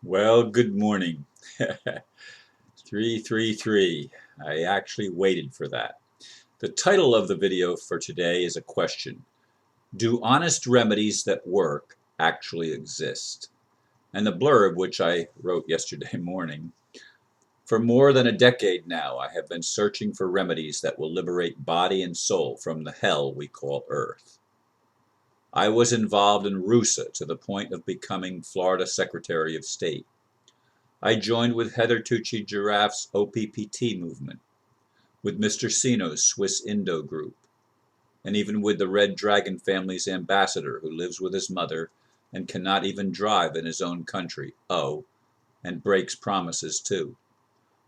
Well, good morning. 333. I actually waited for that. The title of the video for today is a question. Do honest remedies that work actually exist? And the blurb, which I wrote yesterday morning, for more than a decade now, I have been searching for remedies that will liberate body and soul from the hell we call Earth. I was involved in RUSA to the point of becoming Florida Secretary of State. I joined with Heather Tucci-Jarraf's OPPT movement, with Mr. Sino's Swiss Indo group, and even with the Red Dragon family's ambassador who lives with his mother and cannot even drive in his own country, and breaks promises too.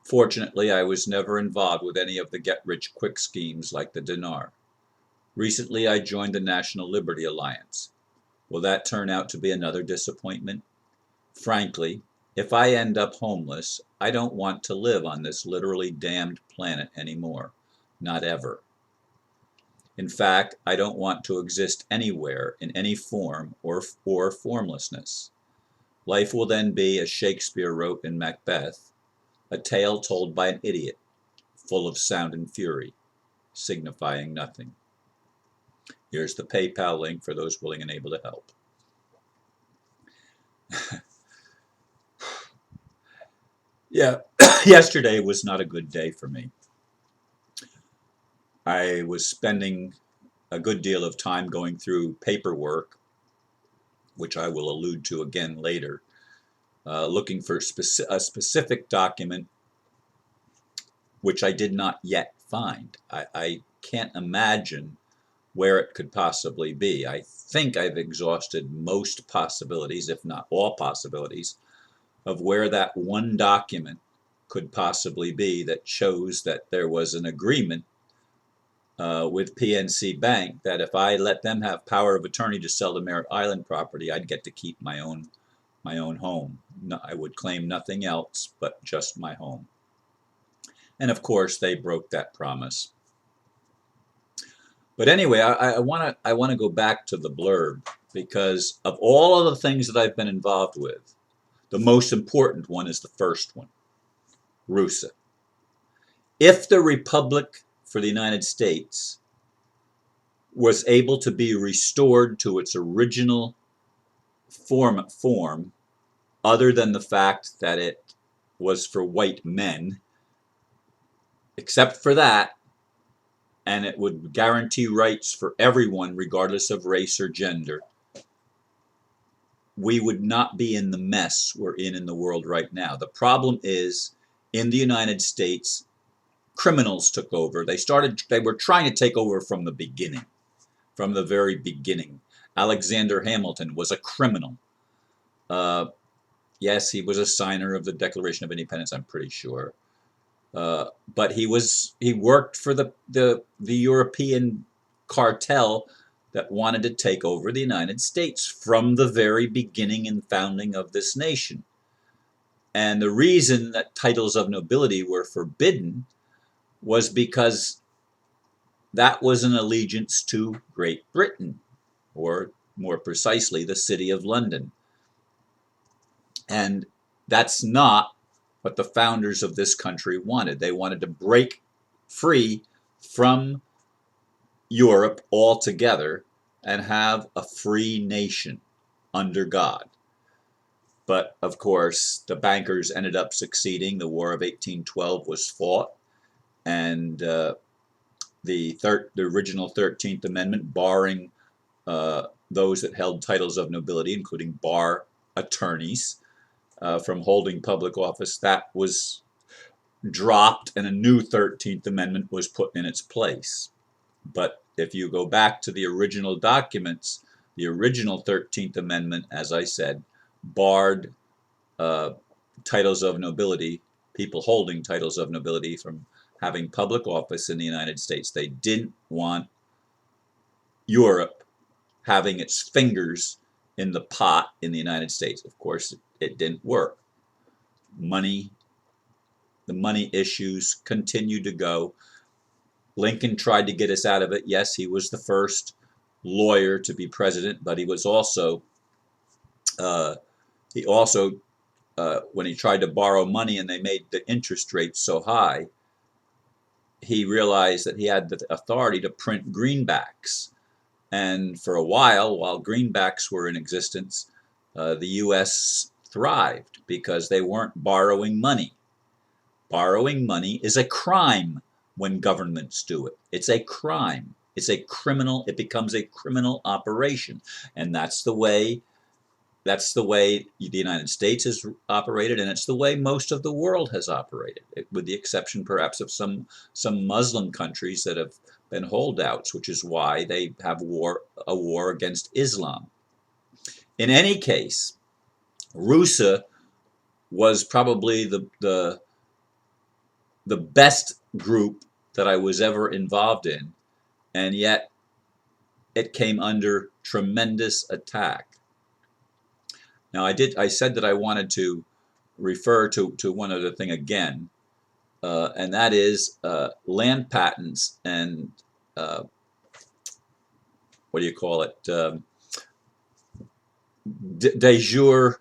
Fortunately, I was never involved with any of the get-rich-quick schemes like the dinar. Recently, I joined the National Liberty Alliance. Will that turn out to be another disappointment? Frankly, if I end up homeless, I don't want to live on this literally damned planet anymore. Not ever. In fact, I don't want to exist anywhere in any form or formlessness. Life will then be, as Shakespeare wrote in Macbeth, a tale told by an idiot, full of sound and fury, signifying nothing. Here's the PayPal link for those willing and able to help. Yeah, yesterday was not a good day for me. I was spending a good deal of time going through paperwork, which I will allude to again later, looking for a specific document which I did not yet find. I can't imagine where it could possibly be. I think I've exhausted most possibilities, if not all possibilities, of where that one document could possibly be that shows that there was an agreement with PNC Bank that if I let them have power of attorney to sell the Merritt Island property, I'd get to keep my own home. No, I would claim nothing else but just my home. And of course, they broke that promise. But anyway, I want to go back to the blurb because of all of the things that I've been involved with, the most important one is the first one, RUSA. If the Republic for the United States was able to be restored to its original form, other than the fact that it was for white men, except for that, and it would guarantee rights for everyone regardless of race or gender, we would not be in the mess we're in the world right now. The problem is, in the United States, criminals took over. They were trying to take over from the beginning, from the very beginning. Alexander Hamilton was a criminal. Yes, he was a signer of the Declaration of Independence, I'm pretty sure. But he worked for the European cartel that wanted to take over the United States from the very beginning and founding of this nation. And the reason that titles of nobility were forbidden was because that was an allegiance to Great Britain, or more precisely, the City of London. And that's not what the founders of this country wanted. They wanted to break free from Europe altogether and have a free nation under God. But of course, the bankers ended up succeeding. The War of 1812 was fought, and the original 13th Amendment, barring those that held titles of nobility, including bar attorneys, from holding public office, that was dropped and a new 13th Amendment was put in its place. But if you go back to the original documents, the original 13th Amendment, as I said, barred titles of nobility, people holding titles of nobility, from having public office in the United States. They didn't want Europe having its fingers in the pot in the United States. Of course, it didn't work. The money issues continued to go. Lincoln tried to get us out of it. Yes, he was the first lawyer to be president, but he was also when he tried to borrow money and they made the interest rate so high, he realized that he had the authority to print greenbacks. And for a while greenbacks were in existence, the U.S. thrived because they weren't borrowing money. Borrowing money is a crime when governments do it. It's a crime. It's a criminal, it becomes a criminal operation. And that's the way the United States has operated, and it's the way most of the world has operated, with the exception perhaps of some Muslim countries that have been holdouts, which is why they have a war against Islam. In any case, RUSA was probably the best group that I was ever involved in, and yet it came under tremendous attack. Now, I said that I wanted to refer to one other thing again, and that is land patents and what do you call it? De jure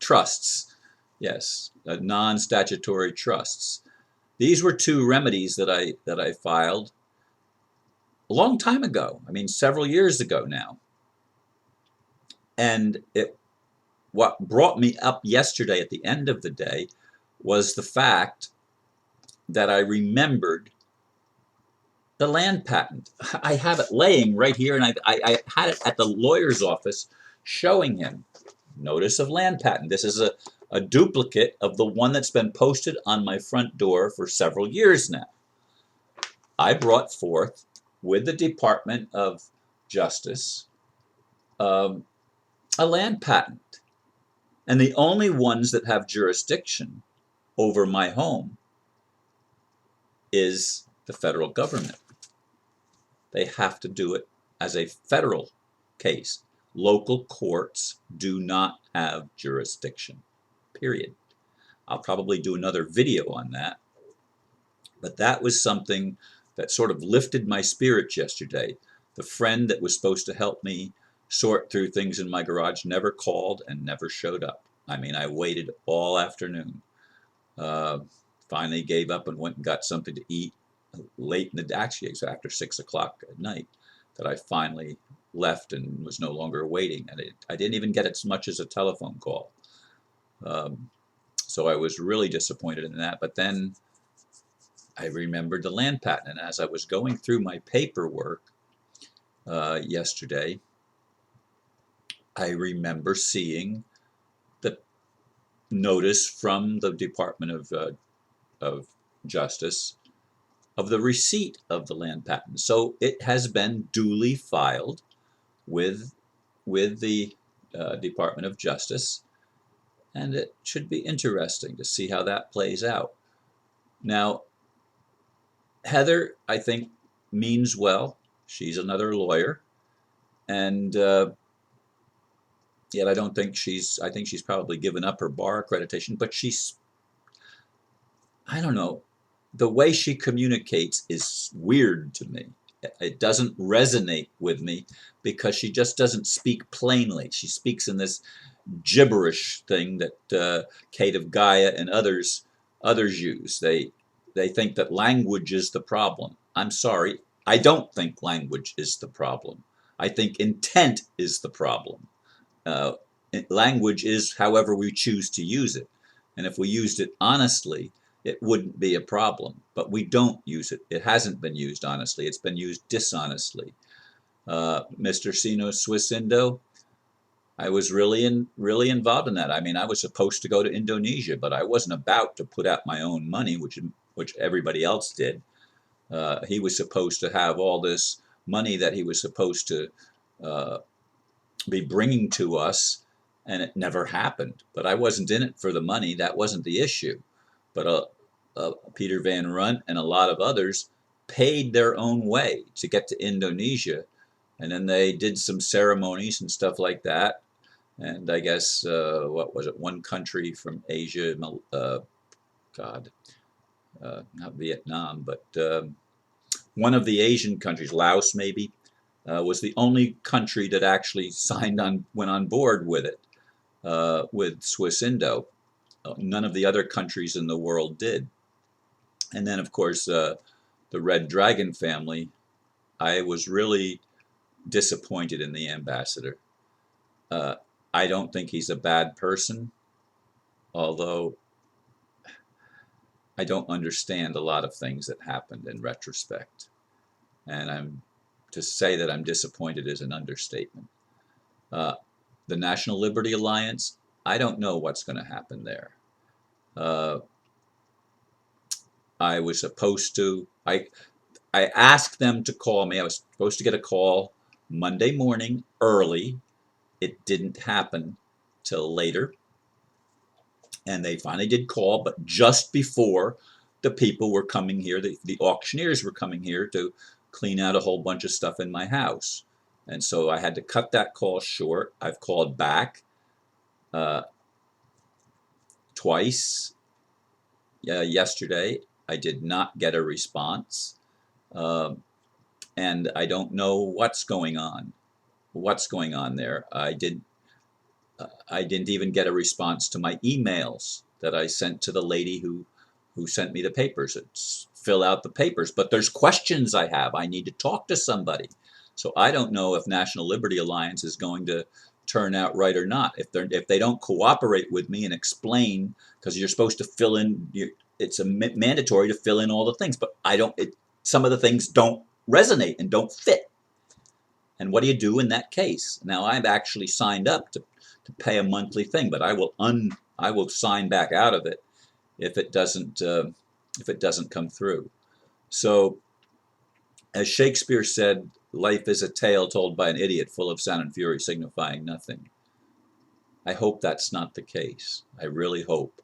trusts. Yes, non-statutory trusts. These were two remedies that I filed a long time ago. I mean, several years ago now. And what brought me up yesterday at the end of the day was the fact that I remembered the land patent. I have it laying right here, and I had it at the lawyer's office showing him. Notice of land patent. This is a duplicate of the one that's been posted on my front door for several years now. I brought forth with the Department of Justice a land patent, and the only ones that have jurisdiction over my home is the federal government. They have to do it as a federal case. Local courts do not have jurisdiction, period. I'll probably do another video on that, but that was something that sort of lifted my spirits yesterday. The friend that was supposed to help me sort through things in my garage never called and never showed up. I mean, I waited all afternoon. Finally gave up and went and got something to eat late in the day. Actually, it was after 6 o'clock at night that I finally left and was no longer waiting. And I didn't even get as much as a telephone call. So I was really disappointed in that. But then I remembered the land patent. And as I was going through my paperwork yesterday, I remember seeing the notice from the Department of Justice of the receipt of the land patent. So it has been duly filed with the Department of Justice, and it should be interesting to see how that plays out. Now, Heather, I think, means well. She's another lawyer, and yet I don't think I think she's probably given up her bar accreditation, but I don't know, the way she communicates is weird to me. It doesn't resonate with me because she just doesn't speak plainly. She speaks in this gibberish thing that Kate of Gaia and others use. They think that language is the problem. I'm sorry, I don't think language is the problem. I think intent is the problem. Language is however we choose to use it. And if we used it honestly, it wouldn't be a problem. But we don't use it. It hasn't been used honestly. It's been used dishonestly. Mr. Sino Swiss Indo, I was really involved in that. I mean, I was supposed to go to Indonesia, but I wasn't about to put out my own money, which everybody else did. He was supposed to have all this money that he was supposed to be bringing to us, and it never happened. But I wasn't in it for the money. That wasn't the issue. But Peter Van Runt and a lot of others paid their own way to get to Indonesia, and then they did some ceremonies and stuff like that. And I guess what was it? One country from Asia, not Vietnam, but one of the Asian countries, Laos maybe, was the only country that actually went on board with it, with Swiss Indo. None of the other countries in the world did. And then, of course, the Red Dragon family. I was really disappointed in the ambassador. Uh, I don't think he's a bad person, although I don't understand a lot of things that happened in retrospect. And to say that I'm disappointed is an understatement. Uh, the National Liberty Alliance, I don't know what's going to happen there. I was supposed to, I asked them to call me. I was supposed to get a call Monday morning early. It didn't happen till later. And they finally did call, but just before the people were coming here, the auctioneers were coming here to clean out a whole bunch of stuff in my house. And so I had to cut that call short. I've called back twice yesterday. I did not get a response. And I don't know what's going on. What's going on there? I didn't even get a response to my emails that I sent to the lady who sent me the papers. It's fill out the papers, but there's questions I have. I need to talk to somebody. So I don't know if National Liberty Alliance is going to turn out right or not. If they don't cooperate with me and explain, because you're supposed to fill in, it's mandatory to fill in all the things, but some of the things don't resonate and don't fit. And what do you do in that case? Now I've actually signed up to pay a monthly thing, but I will sign back out of it if it doesn't come through. So, as Shakespeare said, life is a tale told by an idiot, full of sound and fury, signifying nothing. I hope that's not the case. I really hope,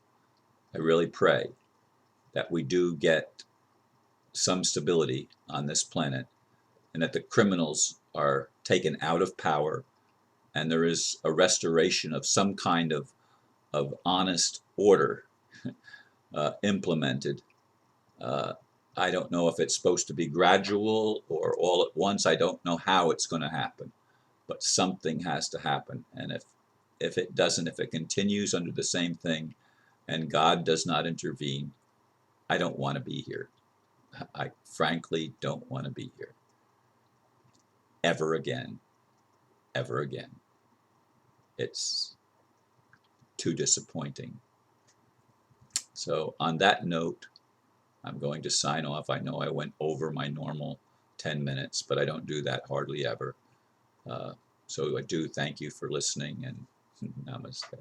I really pray that we do get some stability on this planet, and that the criminals are taken out of power, and there is a restoration of some kind of honest order implemented. I don't know if it's supposed to be gradual or all at once. I don't know how it's going to happen, but something has to happen. And if it doesn't, if it continues under the same thing, and God does not intervene, I don't want to be here. I frankly don't want to be here. Ever again. Ever again. It's too disappointing. So on that note, I'm going to sign off. I know I went over my normal 10 minutes, but I don't do that hardly ever. So I do thank you for listening, and namaste.